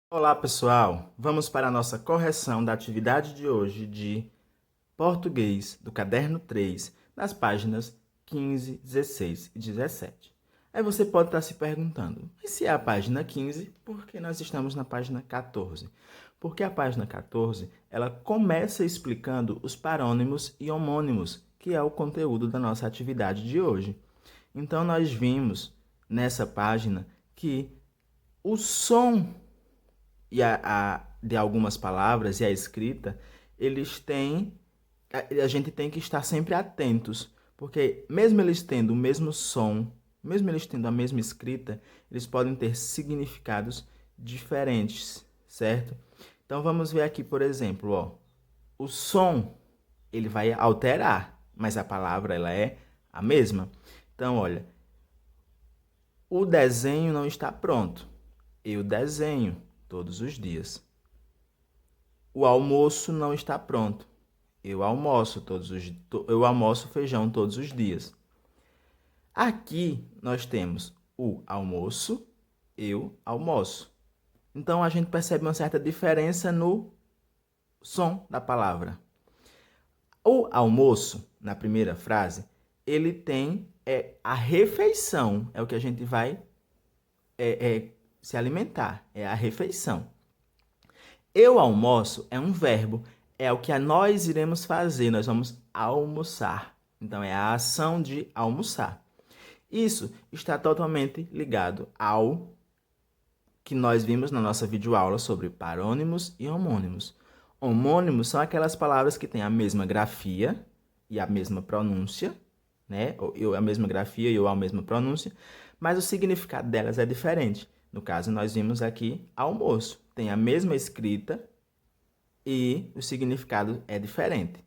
Olá, pessoal! Vamos para a nossa correção da atividade de hoje de português do caderno 3, nas páginas 15, 16 e 17. Aí você pode estar se perguntando, e se é a página 15, por que nós estamos na página 14? Porque a página 14, ela começa explicando os parônimos e homônimos, que é o conteúdo da nossa atividade de hoje. Então, nós vimos nessa página que o som de algumas palavras e a escrita, eles têm, a gente tem que estar sempre atentos, porque mesmo eles tendo o mesmo som, mesmo eles tendo a mesma escrita, eles podem ter significados diferentes, certo? Então vamos ver aqui, por exemplo, ó, o som ele vai alterar, mas a palavra ela é a mesma. Então, olha, o desenho não está pronto. Eu desenho todos os dias. O almoço não está pronto. Eu almoço feijão todos os dias. Aqui nós temos o almoço, eu almoço. Então a gente percebe uma certa diferença no som da palavra. O almoço, na primeira frase, ele tem a refeição, é o que a gente vai se alimentar, é a refeição. Eu almoço é um verbo, é o que nós iremos fazer, nós vamos almoçar. Então, é a ação de almoçar. Isso está totalmente ligado ao que nós vimos na nossa videoaula sobre parônimos e homônimos. Homônimos são aquelas palavras que têm a mesma grafia e a mesma pronúncia, né? Eu a mesma grafia e eu a mesma pronúncia, mas o significado delas é diferente. No caso, nós vimos aqui almoço. Tem a mesma escrita e o significado é diferente.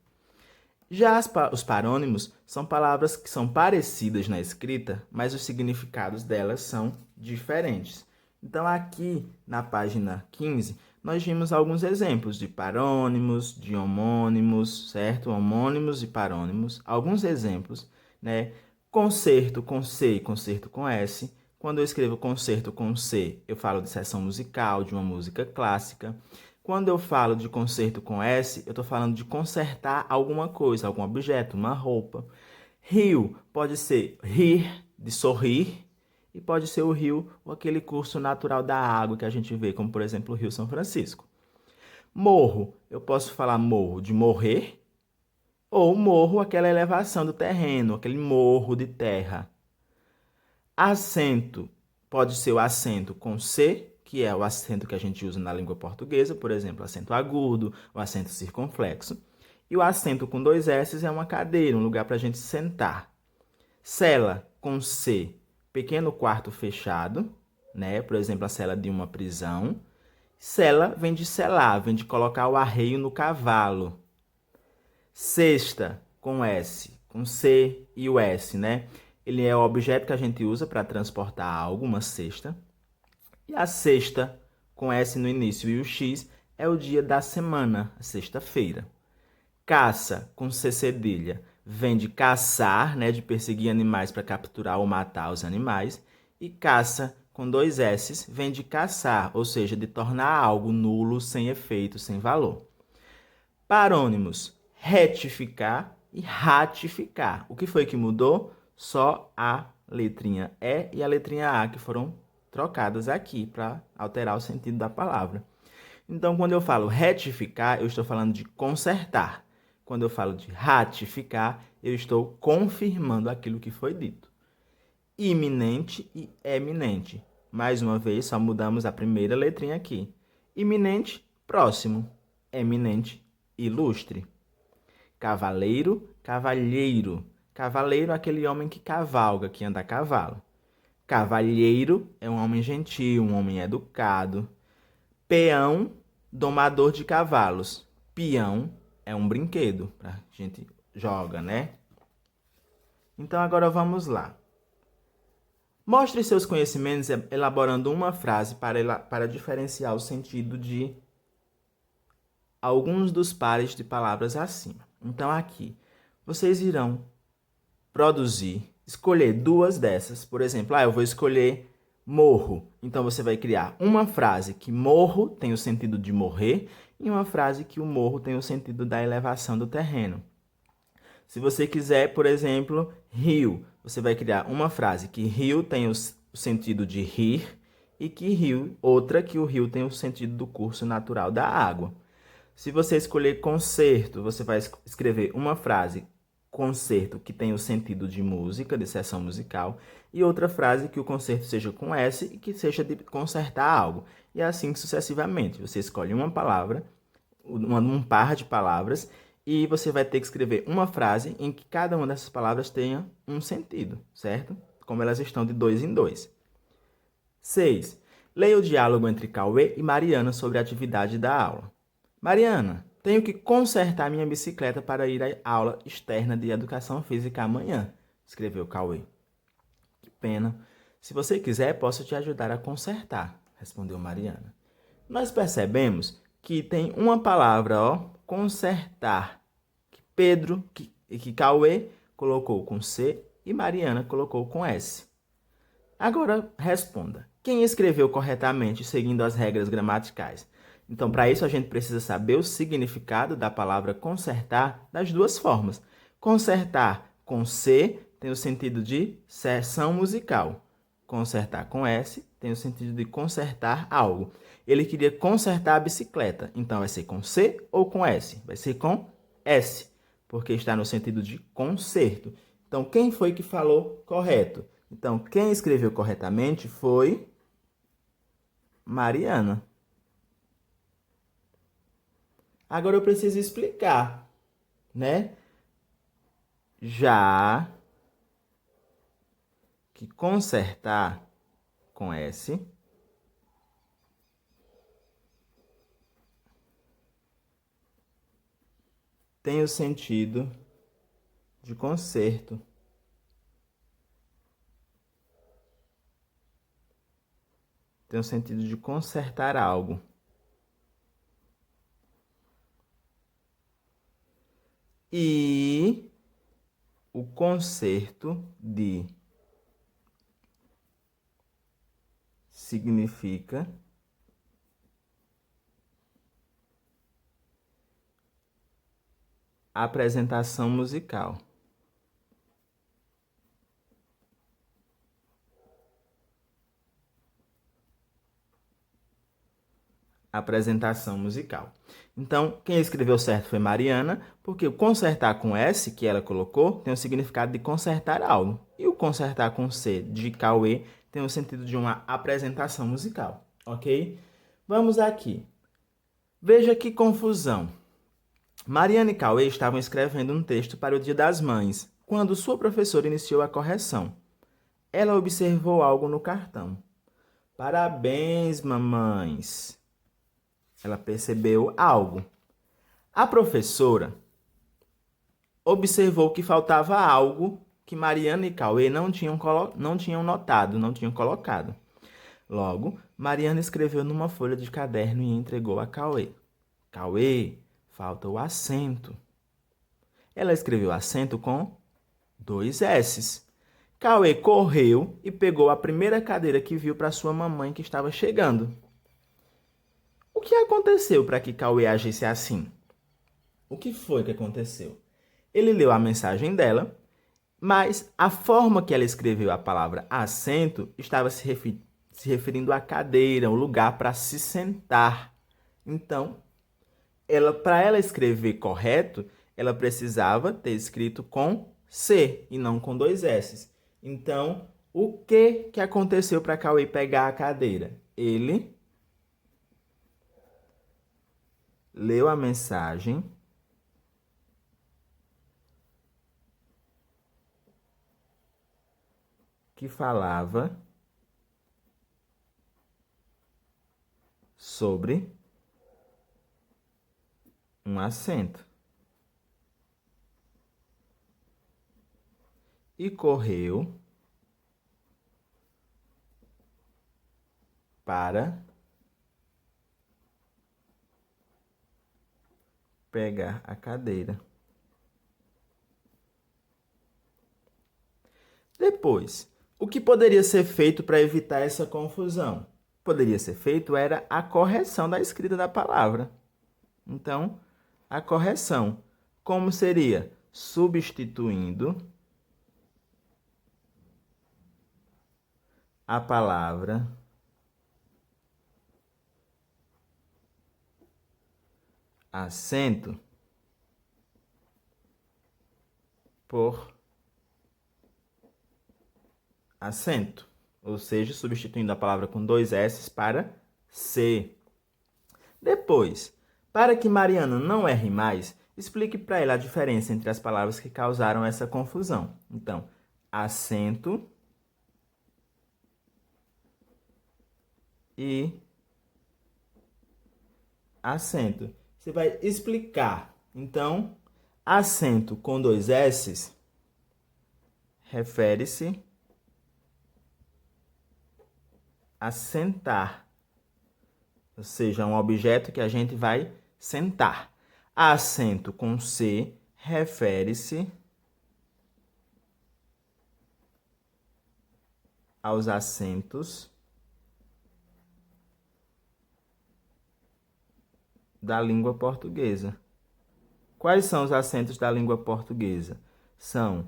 Já os parônimos são palavras que são parecidas na escrita, mas os significados delas são diferentes. Então, aqui na página 15, nós vimos alguns exemplos de parônimos, de homônimos, certo? Homônimos e parônimos. Alguns exemplos, né? Concerto com C e concerto com S. Quando eu escrevo concerto com C, eu falo de seção musical, de uma música clássica. Quando eu falo de concerto com S, eu estou falando de consertar alguma coisa, algum objeto, uma roupa. Rio pode ser rir, de sorrir, e pode ser o rio ou aquele curso natural da água que a gente vê, como por exemplo o Rio São Francisco. Morro, eu posso falar morro de morrer, ou morro, aquela elevação do terreno, aquele morro de terra. Acento pode ser o acento com C, que é o acento que a gente usa na língua portuguesa, por exemplo, acento agudo, o acento circunflexo. E o acento com dois S é uma cadeira, um lugar para a gente sentar. Cela com C, pequeno quarto fechado, né? Por exemplo, a cela de uma prisão. Cela vem de selar, vem de colocar o arreio no cavalo. Cesta com S, com C e o S, né? Ele é o objeto que a gente usa para transportar algo, uma cesta. E a sexta, com S no início e o X, é o dia da semana, a sexta-feira. Caça, com C cedilha, vem de caçar, né, de perseguir animais para capturar ou matar os animais. E caça, com dois S, vem de caçar, ou seja, de tornar algo nulo, sem efeito, sem valor. Parônimos, retificar e ratificar. O que foi que mudou? Só a letrinha E e a letrinha A que foram trocadas aqui para alterar o sentido da palavra. Então, quando eu falo retificar, eu estou falando de consertar. Quando eu falo de ratificar, eu estou confirmando aquilo que foi dito. Iminente e eminente. Mais uma vez, só mudamos a primeira letrinha aqui. Iminente, próximo. Eminente, ilustre. Cavaleiro, cavalheiro. Cavaleiro é aquele homem que cavalga, que anda a cavalo. Cavalheiro é um homem gentil, um homem educado. Peão, domador de cavalos. Peão é um brinquedo, a gente joga, né? Então agora vamos lá. Mostre seus conhecimentos elaborando uma frase para diferenciar o sentido de alguns dos pares de palavras acima. Então aqui, vocês irão escolher duas dessas. Por exemplo, eu vou escolher morro. Então, você vai criar uma frase que morro tem o sentido de morrer e uma frase que o morro tem o sentido da elevação do terreno. Se você quiser, por exemplo, rio, você vai criar uma frase que rio tem o sentido de rir e que rio, outra que o rio tem o sentido do curso natural da água. Se você escolher concerto, você vai escrever uma frase concerto que tem o sentido de música, de seção musical, e outra frase que o concerto seja com S e que seja de consertar algo. E assim sucessivamente. Você escolhe uma palavra, um par de palavras, e você vai ter que escrever uma frase em que cada uma dessas palavras tenha um sentido, certo? Como elas estão de 2 em 2. 6. Leia o diálogo entre Cauê e Mariana sobre a atividade da aula. Mariana, tenho que consertar minha bicicleta para ir à aula externa de educação física amanhã, escreveu Cauê. Que pena. Se você quiser, posso te ajudar a consertar, respondeu Mariana. Nós percebemos que tem uma palavra, consertar, que Cauê colocou com C e Mariana colocou com S. Agora responda. Quem escreveu corretamente seguindo as regras gramaticais? Então, para isso, a gente precisa saber o significado da palavra consertar das duas formas. Consertar com C tem o sentido de seção musical. Consertar com S tem o sentido de consertar algo. Ele queria consertar a bicicleta. Então, vai ser com C ou com S? Vai ser com S, porque está no sentido de conserto. Então, quem foi que falou correto? Então, quem escreveu corretamente foi Mariana. Agora eu preciso explicar, né? Já que consertar com S tem o sentido de conserto. Tem o sentido de consertar algo. E o conserto de significa apresentação musical. Apresentação musical. Então, quem escreveu certo foi Mariana, porque o consertar com S, que ela colocou, tem o significado de consertar algo. E o consertar com C, de Cauê, tem o sentido de uma apresentação musical, ok? Vamos aqui. Veja que confusão. Mariana e Cauê estavam escrevendo um texto para o Dia das Mães, quando sua professora iniciou a correção. Ela observou algo no cartão. Parabéns, mamães! Ela percebeu algo. A professora observou que faltava algo que Mariana e Cauê não tinham notado, não tinham colocado. Logo, Mariana escreveu numa folha de caderno e entregou a Cauê. Cauê, falta o acento. Ela escreveu acento com 2 S's. Cauê correu e pegou a primeira cadeira que viu para sua mamãe que estava chegando. O que aconteceu para que Cauê agisse assim? O que foi que aconteceu? Ele leu a mensagem dela, mas a forma que ela escreveu a palavra assento estava se referindo à cadeira, um lugar para se sentar. Então, para ela escrever correto, ela precisava ter escrito com C e não com 2 S's. Então, o que aconteceu para Cauê pegar a cadeira? Ele leu a mensagem que falava sobre um assento e correu para pegar a cadeira. Depois, O que poderia ser feito para evitar essa confusão? Poderia ser feito era a correção da escrita da palavra. Então, a correção, como seria? Substituindo a palavra acento por acento, ou seja, substituindo a palavra com 2 S para C. Depois, para que Mariana não erre mais, explique para ela a diferença entre as palavras que causaram essa confusão. Então, acento e acento. Você vai explicar. Então, acento com 2 S refere-se a sentar, ou seja, um objeto que a gente vai sentar. Acento com C refere-se aos acentos da língua portuguesa. Quais são os acentos da língua portuguesa? São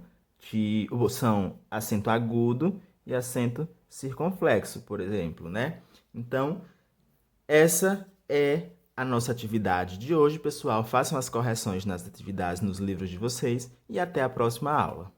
acento agudo e acento circunflexo, por exemplo, né? Então, essa é a nossa atividade de hoje, pessoal. Façam as correções nas atividades nos livros de vocês e até a próxima aula.